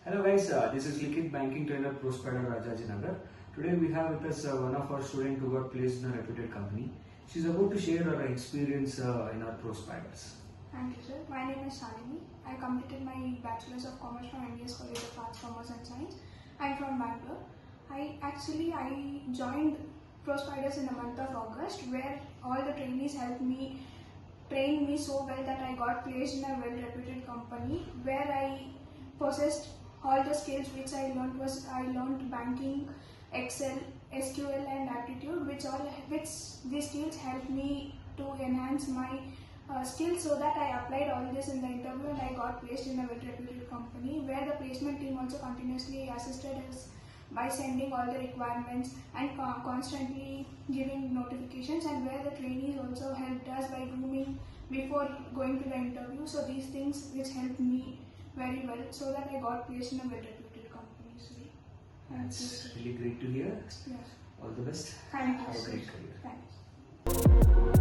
Hello guys, this is Likit, banking trainer ProSpiders Rajajinagar. Today we have with us one of our students who got placed in a reputed company. She's about to share her experience in our ProSpiders. Thank you, sir. My name is Shalini. I completed my Bachelor's of Commerce from NDS College of Arts, Commerce and Science. I'm from Bangalore. I joined ProSpiders in the month of August, where all the trainees helped me, trained me so well that I got placed in a well-reputed company where I possessed all the skills which I learned banking, Excel, SQL and aptitude, which these skills helped me to enhance my skills, so that I applied all this in the interview and I got placed in a well-reputed company where the placement team also continuously assisted us by sending all the requirements and constantly giving notifications, and where the trainees also helped us by grooming before going to the interview. So these things which helped me very well, so that I got placed in a well-reputed company. So, That's really great to hear. yes. All the best. Thank you. Have a great career. Thanks.